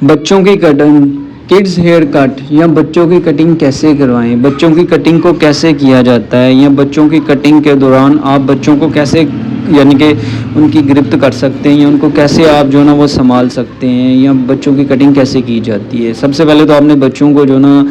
बच्चों की cutting, kids hair cut या बच्चों की कटिंग कैसे करवाएं, बच्चों की कटिंग को कैसे किया जाता है या बच्चों की कटिंग के दौरान आप बच्चों को कैसे यानी कि उनकी गिरफ्त कर सकते हैं या उनको कैसे आप जो ना वो संभाल सकते हैं या बच्चों की कटिंग कैसे की जाती है। सबसे पहले तो आपने बच्चों को जो ना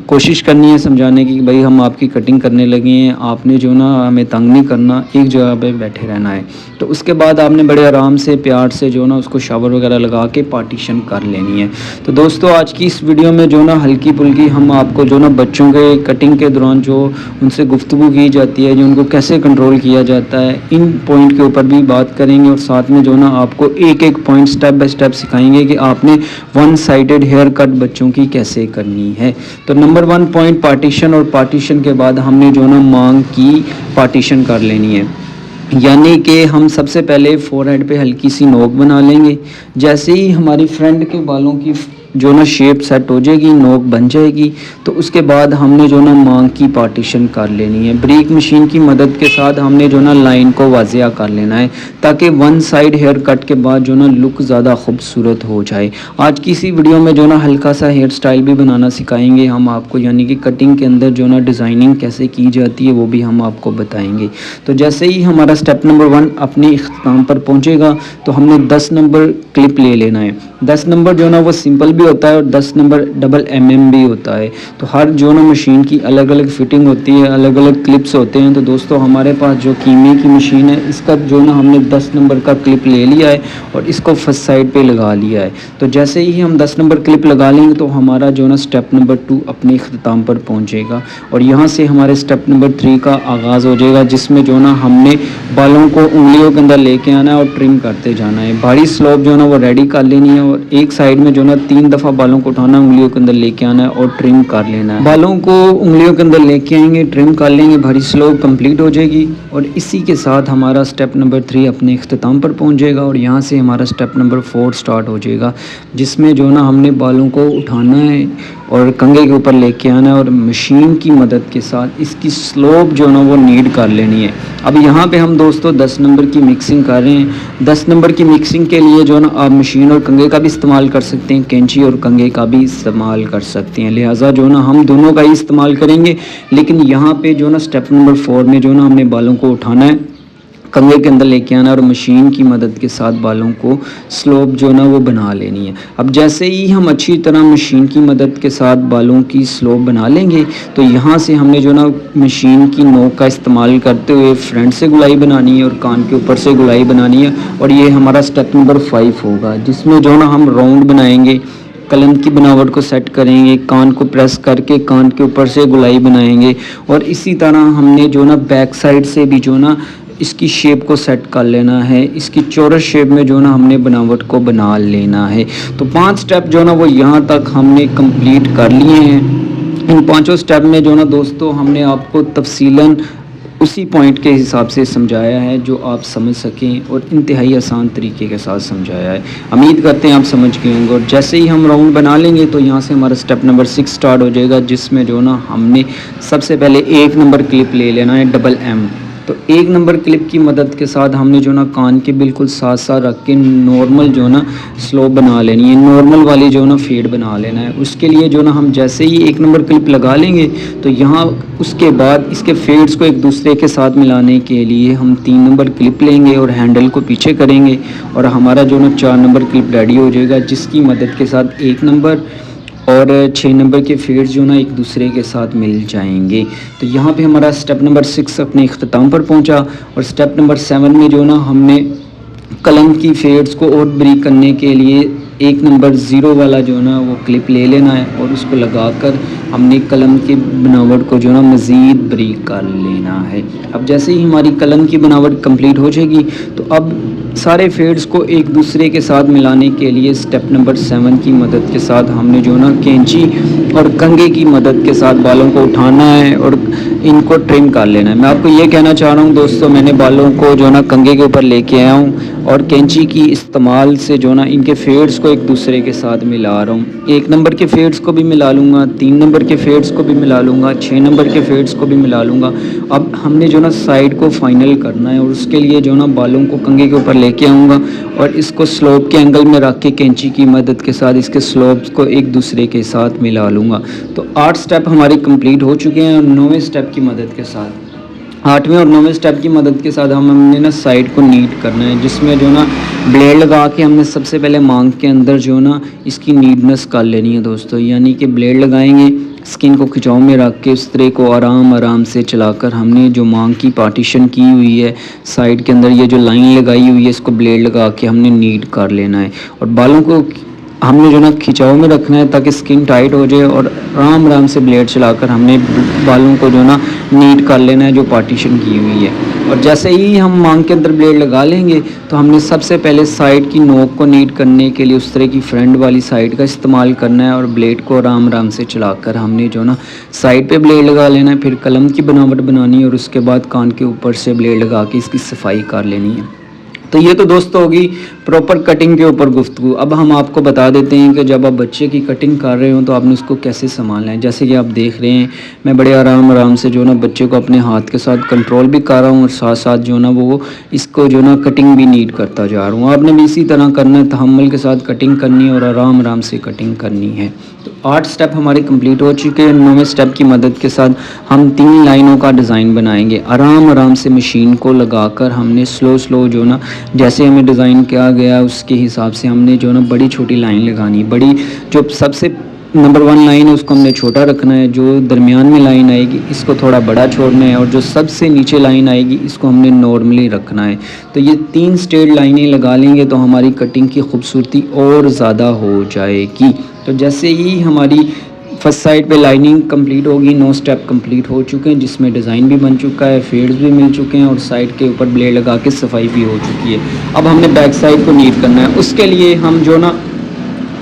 कोशिश करनी है समझाने की कि भाई हम आपकी कटिंग करने लगे हैं, आपने जो ना हमें तंग नहीं करना, एक जगह पे बैठे रहना है। तो उसके बाद आपने बड़े आराम से प्यार से जो ना उसको शावर वगैरह लगा के पार्टीशन कर लेनी है। तो दोस्तों आज की इस वीडियो में जो ना हल्की फुल्की हम आपको जो ना बच्चों के कटिंग के दौरान जो उनसे गुफ्तगू की जाती है, जो उनको कैसे कंट्रोल किया जाता है, इन पॉइंट के ऊपर भी बात करेंगे और साथ में जो ना आपको एक एक पॉइंट स्टेप बाय स्टेप सिखाएंगे कि आपने वन साइडेड हेयर कट बच्चों की कैसे करनी है। तो नंबर 1 पॉइंट पार्टीशन, और पार्टीशन के बाद हमने जो ना मांग की पार्टीशन कर लेनी है। यानी कि हम सबसे पहले फोरहेड पे हल्की सी नोक बना लेंगे। जैसे ही हमारी फ्रंट के बालों की जो ना शेप सेट हो जाएगी, नोक बन जाएगी, तो उसके बाद हमने जो ना मांग की पार्टीशन कर लेनी है। ब्रेक मशीन की मदद के साथ हमने जो ना लाइन को वाजिया कर लेना है ताकि वन साइड हेयर कट के बाद जो ना लुक ज़्यादा खूबसूरत हो जाए। आज की इसी वीडियो में जो ना हल्का सा हेयर स्टाइल भी बनाना सिखाएंगे हम आपको, यानी कि कटिंग के अंदर जो ना डिज़ाइनिंग कैसे की जाती है वो भी हम आपको बताएंगे। तो जैसे ही हमारा स्टेप नंबर 1 अपने इख्तिताम पर पहुंचेगा तो हमने 10 नंबर क्लिप ले लेना है। 10 नंबर जो ना वो सिंपल भी होता है और 10 नंबर डबल भी होता है। तो हर जो ना मशीन की अलग अलग फिटिंग होती है, अलग अलग क्लिप्स होते हैं। तो दोस्तों हमारे पास जो कीमे की मशीन है, इसका जो ना हमने 10 नंबर का क्लिप ले लिया है और इसको फर्स्ट साइड पे लगा लिया है। तो जैसे ही हम 10 नंबर क्लिप लगा लेंगे तो हमारा जो ना स्टेप नंबर 2 अपने इख्तिताम पर पहुंचेगा और यहाँ से हमारे स्टेप नंबर 3 का आगाज़ हो जाएगा, जिसमें जो ना हमने बालों को उंगलियों के अंदर लेके आना है और ट्रिम करते जाना है। भारी स्लोप जो ना वो रेडी कर लेनी है और एक साइड में जो ना 3 दफ़ा बालों को उठाना, उंगलियों के अंदर लेके आना है और ट्रिम कर लेना है। बालों को उंगलियों के अंदर लेके आएंगे, ट्रिम कर लेंगे, भारी स्लोप कंप्लीट हो जाएगी और इसी के साथ हमारा स्टेप नंबर 3 अपने इख्तिताम पर पहुंच जाएगा और यहाँ से हमारा स्टेप नंबर 4 स्टार्ट हो जाएगा, जिसमें जो ना हमने बालों को उठाना है और कंघे के ऊपर लेके आना है और मशीन की मदद के साथ इसकी स्लोप जो ना वो नीड कर लेनी है। अब यहाँ पे हम दोस्तों 10 नंबर की मिक्सिंग कर रहे हैं। 10 नंबर की मिक्सिंग के लिए जो ना आप मशीन और कंघे का भी इस्तेमाल कर सकते हैं, कैंची और कंघे का भी इस्तेमाल कर सकते हैं। लिहाजा जो ना हम दोनों का ही इस्तेमाल करेंगे, लेकिन यहाँ पे जो ना स्टेप नंबर 4 में जो ना हमने बालों को उठाना है, कंघे के अंदर लेके आना और मशीन की मदद के साथ बालों को स्लोप जो ना वो बना लेनी है। अब जैसे ही हम अच्छी तरह मशीन की मदद के साथ बालों की स्लोप बना लेंगे तो यहाँ से हमने जो ना मशीन की नोक का इस्तेमाल करते हुए फ्रंट से गुलाई बनानी है और कान के ऊपर से गुलाई बनानी है और ये हमारा स्टेप नंबर 5 होगा, जिसमें जो ना हम राउंड बनाएंगे, कलम की बनावट को सेट करेंगे, कान को प्रेस करके कान के ऊपर से गुलाई बनाएंगे और इसी तरह हमने जो ना बैक साइड से भी जो ना इसकी शेप को सेट कर लेना है। इसकी चौरस शेप में जो ना हमने बनावट को बना लेना है। तो 5 स्टेप जो ना वो यहाँ तक हमने कंप्लीट कर लिए हैं। इन 5 स्टेप में जो ना दोस्तों हमने आपको तफसीलन उसी पॉइंट के हिसाब से समझाया है जो आप समझ सकें और इंतहाई आसान तरीके के साथ समझाया है। उम्मीद करते हैं आप समझ गए होंगे। और जैसे ही हम राउंड बना लेंगे तो यहाँ से हमारा स्टेप नंबर 6 स्टार्ट हो जाएगा, जिसमें जो ना हमने सबसे पहले 1 नंबर क्लिप ले लेना है, डबल M। तो 1 नंबर क्लिप की मदद के साथ हमने जो ना कान के बिल्कुल साथ साथ रख के नॉर्मल जो ना स्लोप बना लेनी है, नॉर्मल वाली जो ना फेड बना लेना है। उसके लिए जो ना हम जैसे ही 1 नंबर क्लिप लगा लेंगे तो यहाँ उसके बाद इसके फेड्स को एक दूसरे के साथ मिलाने के लिए हम 3 नंबर क्लिप लेंगे और हैंडल को पीछे करेंगे और हमारा जो ना 4 नंबर क्लिप रेडी हो जाएगा, जिसकी मदद के साथ 1 नंबर और 6 नंबर के फेड्स जो ना एक दूसरे के साथ मिल जाएंगे। तो यहाँ पे हमारा स्टेप नंबर 6 अपने इख्तिताम पर पहुँचा और स्टेप नंबर 7 में जो ना हमने कलम की फेड्स को और ब्रीक करने के लिए 1 नंबर 0 वाला जो ना वो क्लिप ले लेना है और उसको लगाकर हमने कलम की बनावट को जो ना मज़ीद ब्रीक कर लेना है। अब जैसे ही हमारी कलम की बनावट कंप्लीट हो जाएगी तो अब सारे फेड्स को एक दूसरे के साथ मिलाने के लिए स्टेप नंबर 7 की मदद के साथ हमने जो ना कैंची और कंघे की मदद के साथ बालों को उठाना है और इनको ट्रिम कर लेना है। मैं आपको ये कहना चाह रहा हूँ दोस्तों, मैंने बालों को जो ना कंघे के ऊपर लेके आया हूँ और कैंची की इस्तेमाल से जो ना इनके फेड्स को एक दूसरे के साथ मिला रहा हूँ। 1 नंबर के फेड्स को भी मिला लूँगा, 3 नंबर के फेड्स को भी मिला लूँगा, 6 नंबर के फेड्स को भी मिला लूँगा। अब हमने जो ना साइड को फाइनल करना है और उसके लिए जो ना बालों को कंघे के ऊपर लेके आऊँगा اور اس کو سلوپ کے اینگل میں رکھ کے کینچی کی مدد کے ساتھ اس کے سلوپس کو ایک دوسرے کے ساتھ ملا لوں گا۔ تو 8 سٹیپ ہمارے کمپلیٹ ہو چکے ہیں اور 9ویں سٹیپ کی مدد کے ساتھ 8ویں اور 9ویں سٹیپ کی مدد کے ساتھ ہم نے نا سائڈ کو نیٹ کرنا ہے، جس میں جو نا بلیڈ لگا کے ہم نے سب سے پہلے مانگ کے اندر جو نا اس کی نیٹنس کر لینی ہے دوستو، یعنی کہ بلیڈ لگائیں گے، اسکن کو کھچاؤ میں رکھ کے اس طرح کو آرام سے چلا کر ہم نے جو مانگ کی پارٹیشن کی ہوئی ہے سائڈ کے اندر، یہ جو لائن لگائی ہوئی ہے اس کو بلیڈ لگا کے ہم نے نیٹ کر لینا ہے، اور بالوں کو ہم نے جو نا کھچاؤ میں رکھنا ہے تاکہ اسکن ٹائٹ ہو جائے، اور آرام سے بلیڈ چلا کر ہم نے بالوں کو جو نا نیٹ کر لینا ہے جو پارٹیشن کی ہوئی ہے۔ اور جیسے ہی ہم مانگ کے اندر بلیڈ لگا لیں گے تو ہم نے سب سے پہلے سائڈ کی نوک کو نیٹ کرنے کے لیے اس طرح کی فرنٹ والی سائڈ کا استعمال کرنا ہے، اور بلیڈ کو آرام سے چلا کر ہم نے جو نا سائڈ پہ بلیڈ لگا لینا ہے، پھر قلم کی بناوٹ بنانی ہے اور اس کے بعد کان کے اوپر سے بلیڈ لگا کے اس کی صفائی کر لینی ہے۔ تو یہ تو دوستو ہوگی پراپر کٹنگ کے اوپر گفتگو۔ اب ہم آپ کو بتا دیتے ہیں کہ جب آپ بچے کی کٹنگ کر رہے ہوں تو آپ نے اس کو کیسے سنبھالنا ہے۔ جیسے کہ آپ دیکھ رہے ہیں میں بڑے آرام سے جو نا بچے کو اپنے ہاتھ کے ساتھ کنٹرول بھی کر رہا ہوں، اور ساتھ جو نا وہ اس کو جو نا کٹنگ بھی نیٹ کرتا جا رہا ہوں۔ آپ نے بھی اسی طرح کرنا ہے، تحمل کے ساتھ کٹنگ کرنی ہے اور آرام سے کٹنگ کرنی ہے۔ تو 8 سٹیپ ہمارے کمپلیٹ ہو چکے ہیں۔ 9ویں سٹیپ کی مدد کے ساتھ ہم 3 لائنوں کا ڈیزائن بنائیں گے، آرام سے مشین کو لگا کر ہم نے سلو جو نا جیسے ہمیں ڈیزائن کیا گیا اس کے حساب سے ہم نے جو نا بڑی چھوٹی لائن لگانی، بڑی جو سب سے نمبر 1 لائن ہے اس کو ہم نے چھوٹا رکھنا ہے، جو درمیان میں لائن آئے گی اس کو تھوڑا بڑا چھوڑنا ہے، اور جو سب سے نیچے لائن آئے گی اس کو ہم نے نارملی رکھنا ہے۔ تو یہ 3 اسٹریٹ لائنیں لگا لیں گے تو ہماری کٹنگ کی خوبصورتی اور زیادہ ہو جائے گی۔ تو جیسے ہی ہماری فرسٹ سائڈ پہ لائننگ کمپلیٹ ہوگی، 9 سٹیپ کمپلیٹ ہو چکے ہیں، جس میں ڈیزائن بھی بن چکا ہے، فیڈز بھی مل چکے ہیں، اور سائڈ کے اوپر بلیڈ لگا کے صفائی بھی ہو چکی ہے۔ اب ہم نے بیک سائڈ کو نیٹ کرنا ہے، اس کے لیے ہم جو نا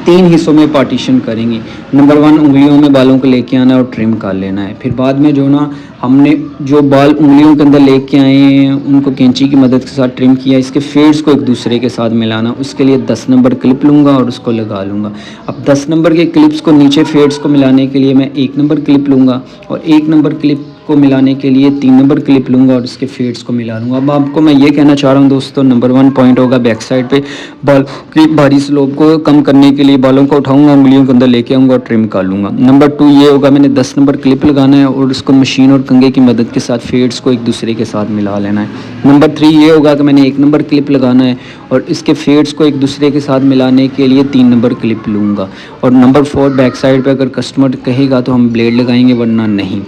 3 حصوں میں پارٹیشن کریں گے۔ نمبر 1 انگلیوں میں بالوں کو لے کے آنا ہے اور ٹرم کر لینا ہے، پھر بعد میں جو نا ہم نے جو بال انگلیوں کے اندر لے کے آئے ہیں ان کو کینچی کی مدد کے ساتھ ٹرم کیا، اس کے فیڈز کو ایک دوسرے کے ساتھ ملانا، اس کے لیے 10 نمبر کلپ لوں گا اور اس کو لگا لوں گا۔ اب 10 نمبر کے کلپس کو نیچے فیڈز کو ملانے کے لیے میں 1 نمبر کلپ لوں گا، اور 1 نمبر کلپ کو ملانے کے لیے 3 نمبر کلپ لوں گا اور اس کے فیڈز کو ملا لوں گا۔ اب آپ کو میں یہ کہنا چاہ رہا ہوں دوستو، نمبر 1 پوائنٹ ہوگا بیک سائڈ پہ بال کی بھاری سلوپ کو کم کرنے کے لیے بالوں کو اٹھاؤں گا، انگلیوں کے اندر لے کے آؤں گا اور ٹرم کر لوں گا۔ نمبر 2 یہ ہوگا میں نے 10 نمبر کلپ لگانا ہے اور اس کو مشین اور کنگھے کی مدد کے ساتھ فیڈز کو ایک دوسرے کے ساتھ ملا لینا ہے۔ نمبر 3 یہ ہوگا کہ میں نے 1 نمبر کلپ لگانا ہے اور اس کے فیڈز کو ایک دوسرے کے ساتھ ملانے کے لیے 3 نمبر کلپ لوں گا، اور نمبر 4 بیک سائڈ پہ اگر کسٹمر کہے گا تو ہم بلیڈ لگائیں گے، ورنہ نہیں۔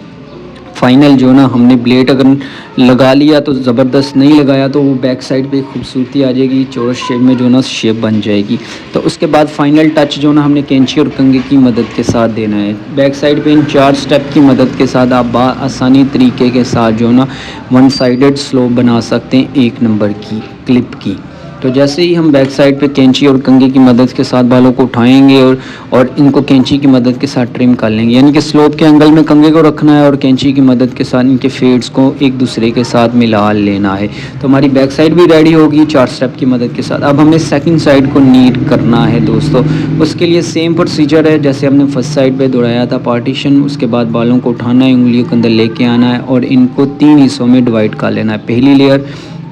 فائنل جو نا ہم نے بلیڈ اگر لگا لیا تو زبردست، نہیں لگایا تو وہ بیک سائڈ پہ خوبصورتی آ جائے گی، چورس شیپ میں جو نا شیپ بن جائے گی۔ تو اس کے بعد فائنل ٹچ جو نا ہم نے کینچی اور کنگھے کی مدد کے ساتھ دینا ہے۔ بیک سائڈ پہ ان 4 سٹیپ کی مدد کے ساتھ آپ آسانی طریقے کے ساتھ جو نا 1 سائیڈڈ سلوپ بنا سکتے ہیں 1 نمبر کی کلپ کی۔ تو جیسے ہی ہم بیک سائڈ پہ کینچی اور کنگھے کی مدد کے ساتھ بالوں کو اٹھائیں گے اور ان کو کینچی کی مدد کے ساتھ ٹرم کر لیں گے، یعنی کہ سلوپ کے اینگل میں کنگھے کو رکھنا ہے اور کینچی کی مدد کے ساتھ ان کے فیڈز کو ایک دوسرے کے ساتھ ملا لینا ہے۔ تو ہماری بیک سائڈ بھی ریڈی ہوگی 4 سٹیپ کی مدد کے ساتھ۔ اب ہمیں سیکنڈ سائڈ کو نیٹ کرنا ہے دوستو، اس کے لیے سیم پروسیجر ہے جیسے ہم نے فرسٹ سائڈ پہ دوڑایا تھا پارٹیشن۔ اس کے بعد بالوں کو اٹھانا ہے، انگلیوں کے اندر لے کے آنا ہے اور ان کو 3 حصوں میں ڈیوائڈ کر لینا ہے۔ پہلی لیئر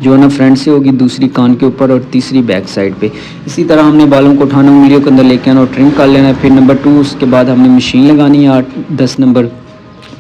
جو نا فرنٹ سے ہوگی، دوسری کان کے اوپر اور تیسری بیک سائڈ پہ۔ اسی طرح ہم نے بالوں کو اٹھانا، انگلیوں کے اندر لے کے آنا اور ٹرم کر لینا ہے۔ پھر نمبر 2 اس کے بعد ہم نے مشین لگانی ہے 10 نمبر،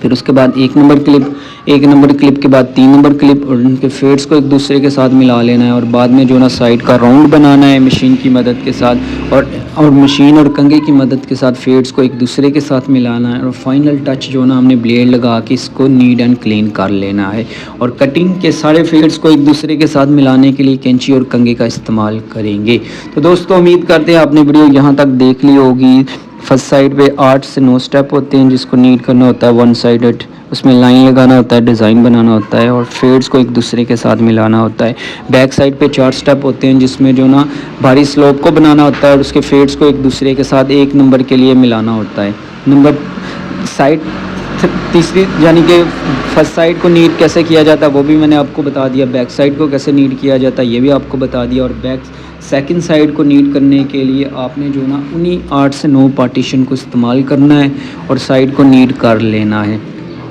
پھر اس کے بعد 1 نمبر کلپ، 1 نمبر کلپ کے بعد 3 نمبر کلپ اور ان کے فیڈز کو ایک دوسرے کے ساتھ ملا لینا ہے، اور بعد میں جو نا سائڈ کا راؤنڈ بنانا ہے مشین کی مدد کے ساتھ، اور مشین اور کنگھے کی مدد کے ساتھ فیڈز کو ایک دوسرے کے ساتھ ملانا ہے، اور فائنل ٹچ جو نا ہم نے بلیڈ لگا کے اس کو نیٹ اینڈ کلین کر لینا ہے۔ اور کٹنگ کے سارے فیڈز کو ایک دوسرے کے ساتھ ملانے کے لیے کینچی اور کنگھے کا استعمال کریں گے۔ تو دوستو امید کرتے ہیں آپ نے ویڈیو یہاں تک دیکھ لی ہوگی۔ فرسٹ سائڈ پہ 8 سے 9 سٹیپ ہوتے ہیں جس کو نیٹ کرنا ہوتا ہے 1 سائیڈڈ، اس میں لائن لگانا ہوتا ہے، ڈیزائن بنانا ہوتا ہے اور فیڈز کو ایک دوسرے کے ساتھ ملانا ہوتا ہے۔ بیک سائڈ پہ 4 سٹیپ ہوتے ہیں جس میں جو نا بھاری سلوپ کو بنانا ہوتا ہے اور اس کے فیڈز کو ایک دوسرے کے ساتھ 1 نمبر کے لیے ملانا ہوتا ہے۔ نمبر سائڈ تیسری یعنی کہ فرسٹ سائڈ کو نیٹ کیسے کیا جاتا ہے وہ بھی میں نے آپ کو بتا دیا، بیک سائڈ کو کیسے نیٹ کیا جاتا ہے یہ بھی آپ کو بتا دیا، اور سیکنڈ سائڈ کو نیٹ کرنے کے لیے آپ نے جو نا انہی 8 سے 9 پارٹیشن کو استعمال کرنا ہے اور سائڈ کو نیٹ کر لینا ہے۔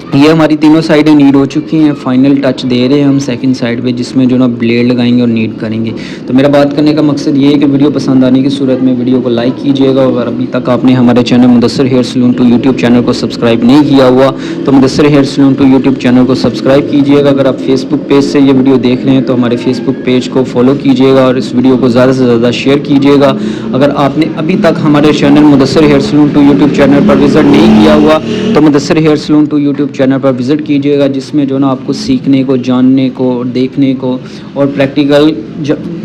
ये हमारी तीनों साइडें नीड हो चुकी हैं, फाइनल टच दे रहे हैं हम सेकंड साइड पे, जिसमें जो ना ब्लेड लगाएंगे और नीड करेंगे। तो मेरा बात करने का मकसद ये है कि वीडियो पसंद आने की सूरत में वीडियो को लाइक कीजिएगा, और अभी तक आपने हमारे channel Mudassir hair salon to YouTube channel को सब्सक्राइब नहीं किया हुआ तो Mudassir hair salon to YouTube channel को सब्सक्राइब कीजिएगा। अगर आप फेसबुक पेज से ये वीडियो देख रहे हैं तो हमारे फेसबुक पेज को फॉलो कीजिएगा और इस वीडियो को ज़्यादा से ज़्यादा शेयर कीजिएगा। अगर आपने अभी तक हमारे channel Mudassir hair salon to YouTube channel पर विज़िट नहीं किया हुआ तो Mudassir hair salon to YouTube channel पर विज़िट कीजिएगा, जिसमें जो ना आपको सीखने को, जानने को, देखने को और प्रैक्टिकल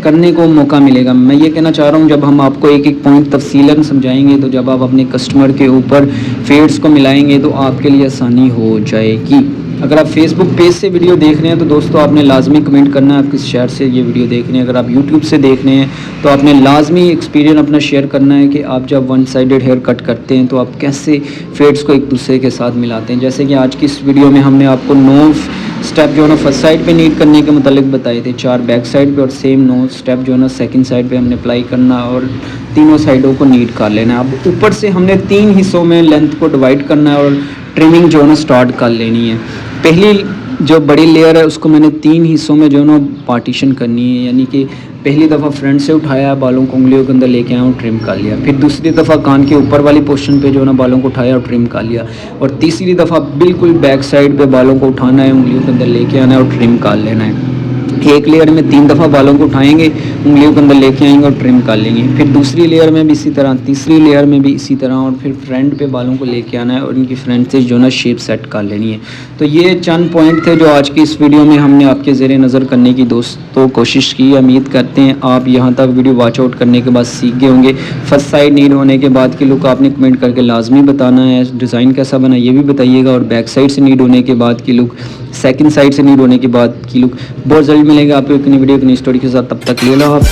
करने को मौका मिलेगा। मैं ये कहना चाह रहा हूँ, जब हम आपको एक एक पॉइंट तफसीलन समझाएंगे तो जब आप अपने कस्टमर के ऊपर फेड्स को मिलाएंगे तो आपके लिए आसानी हो जाएगी। अगर आप फेसबुक पेज से वीडियो देख रहे हैं तो दोस्तों आपने लाजमी कमेंट करना है आप किस शहर से ये वीडियो देख रहे हैं। अगर आप यूट्यूब से देख रहे हैं तो आपने लाजमी एक्सपीरियंस अपना शेयर करना है कि आप जब वन साइडेड हेयर कट करते हैं तो आप कैसे फेड्स को एक दूसरे के साथ मिलाते हैं। जैसे कि आज की इस वीडियो में हमने आपको 9 स्टेप जो है ना फर्स्ट साइड पे नीट करने के मुतालिक बताए थे, 4 बैक साइड पे, और सेम 9 स्टेप जो है ना सेकंड साइड पे हमने अप्लाई करना और तीनों साइडों को नीट कर लेना है। अब ऊपर से हमने 3 हिस्सों में लेंथ को डिवाइड करना है और ट्रिमिंग जो है ना स्टार्ट कर लेनी है। पहली जो बड़ी लेयर है उसको मैंने 3 हिस्सों में जो है ना पार्टीशन करनी है, यानी कि पहली दफ़ा फ्रंट से उठाया, बालों को उंगलियों के अंदर लेके आया और ट्रिम कर लिया। फिर दूसरी दफ़ा कान के ऊपर वाली पोर्शन पे जो है ना बालों को उठाया और ट्रिम कर लिया। और तीसरी दफ़ा बिल्कुल बैक साइड पे बालों को उठाना है, उंगलियों के अंदर लेके आना है और ट्रिम कर लेना है। एक लेयर में 3 दफ़ा बालों को उठाएंगे, उंगलियों के अंदर लेके आएंगे और ट्रिम कर लेंगे। फिर दूसरी लेयर में भी इसी तरह, तीसरी लेयर में भी इसी तरह, और फिर फ्रंट पे बालों को लेके आना है और इनकी फ्रंट से जो ना शेप सेट कर लेनी है। तो ये चंद पॉइंट थे जो आज की इस वीडियो में हमने आपके ज़ेरे नज़र करने की दोस्तों कोशिश की। उम्मीद करते हैं आप यहाँ तक वीडियो वॉच आउट करने के बाद सीख गए होंगे। फर्स्ट साइड नीड होने के बाद की लुक आपने कमेंट करके लाजमी बताना है, डिज़ाइन कैसा बना ये भी बताइएगा, और बैक साइड से नीड होने के बाद की लुक, सेकंड साइड से नीड होने के बाद की लुक। बहुत जल्द मिलेगा आपको एक नई वीडियो, एक नई स्टोरी के साथ। तब तक ले लो आप।